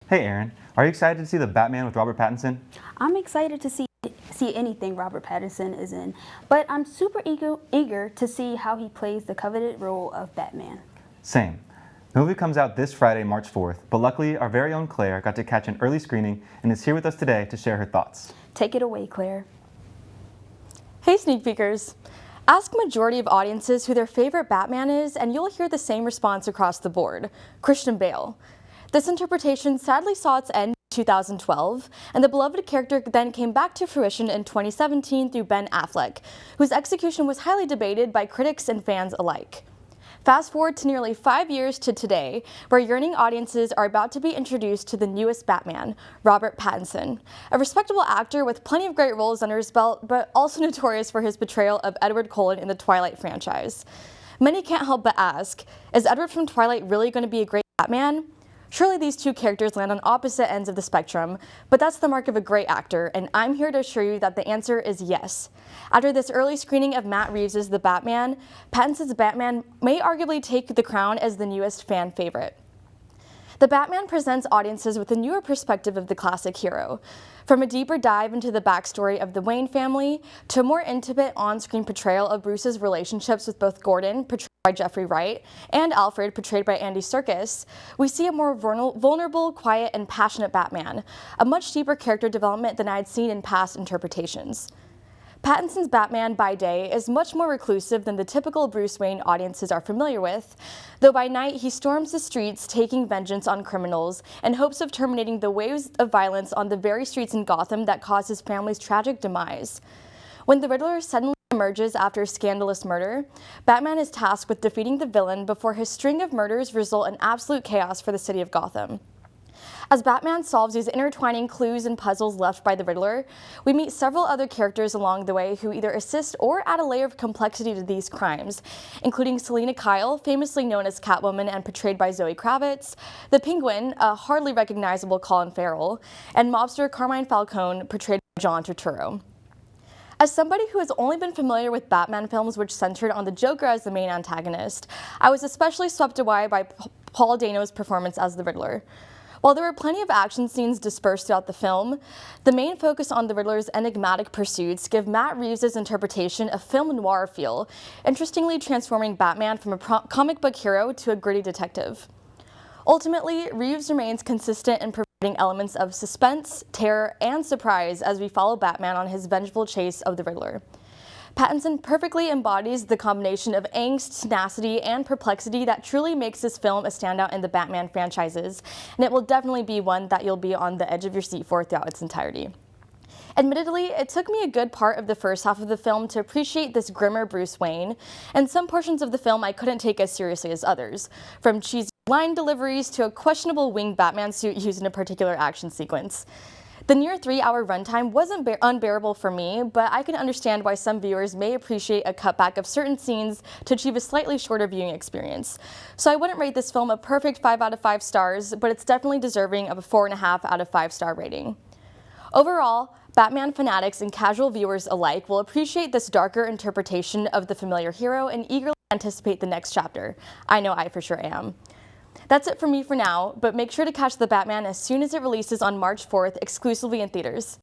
Hey Aaron, are you excited to see The Batman with Robert Pattinson? I'm excited to see anything Robert Pattinson is in, but I'm super eager to see how he plays the coveted role of Batman. Same. The movie comes out this Friday, March 4th, but luckily our very own Claire got to catch an early screening and is here with us today to share her thoughts. Take it away, Claire. Hey sneak peekers! Ask a majority of audiences who their favorite Batman is and you'll hear the same response across the board: Christian Bale. This interpretation sadly saw its end in 2012, and the beloved character then came back to fruition in 2017 through Ben Affleck, whose execution was highly debated by critics and fans alike. Fast forward to nearly 5 years to today, where yearning audiences are about to be introduced to the newest Batman, Robert Pattinson, a respectable actor with plenty of great roles under his belt, but also notorious for his portrayal of Edward Cullen in the Twilight franchise. Many can't help but ask, is Edward from Twilight really going to be a great Batman? Surely these two characters land on opposite ends of the spectrum, but that's the mark of a great actor, and I'm here to assure you that the answer is yes. After this early screening of Matt Reeves' The Batman, Pattinson's Batman may arguably take the crown as the newest fan favorite. The Batman presents audiences with a newer perspective of the classic hero. From a deeper dive into the backstory of the Wayne family, to a more intimate on-screen portrayal of Bruce's relationships with both Gordon, portrayed by Jeffrey Wright, and Alfred, portrayed by Andy Serkis, we see a more vulnerable, quiet, and passionate Batman, a much deeper character development than I had seen in past interpretations. Pattinson's Batman by day is much more reclusive than the typical Bruce Wayne audiences are familiar with, though by night he storms the streets taking vengeance on criminals in hopes of terminating the waves of violence on the very streets in Gotham that caused his family's tragic demise. When the Riddler suddenly emerges after a scandalous murder, Batman is tasked with defeating the villain before his string of murders result in absolute chaos for the city of Gotham. As Batman solves these intertwining clues and puzzles left by the Riddler, we meet several other characters along the way who either assist or add a layer of complexity to these crimes, including Selina Kyle, famously known as Catwoman and portrayed by Zoe Kravitz, the Penguin, a hardly recognizable Colin Farrell, and mobster Carmine Falcone, portrayed by John Turturro. As somebody who has only been familiar with Batman films which centered on the Joker as the main antagonist, I was especially swept away by Paul Dano's performance as the Riddler. While there were plenty of action scenes dispersed throughout the film, the main focus on the Riddler's enigmatic pursuits give Matt Reeves' interpretation a film noir feel, interestingly transforming Batman from a comic book hero to a gritty detective. Ultimately, Reeves remains consistent in providing elements of suspense, terror, and surprise as we follow Batman on his vengeful chase of the Riddler. Pattinson perfectly embodies the combination of angst, tenacity, and perplexity that truly makes this film a standout in the Batman franchises, and it will definitely be one that you'll be on the edge of your seat for throughout its entirety. Admittedly, it took me a good part of the first half of the film to appreciate this grimmer Bruce Wayne, and some portions of the film I couldn't take as seriously as others, from cheesy line deliveries to a questionable winged Batman suit used in a particular action sequence. The near 3-hour runtime wasn't unbearable for me, but I can understand why some viewers may appreciate a cutback of certain scenes to achieve a slightly shorter viewing experience. So I wouldn't rate this film a perfect 5 out of 5 stars, but it's definitely deserving of a 4.5 out of 5 star rating. Overall, Batman fanatics and casual viewers alike will appreciate this darker interpretation of the familiar hero and eagerly anticipate the next chapter. I know I for sure am. That's it for me for now, but make sure to catch The Batman as soon as it releases on March 4th exclusively in theaters.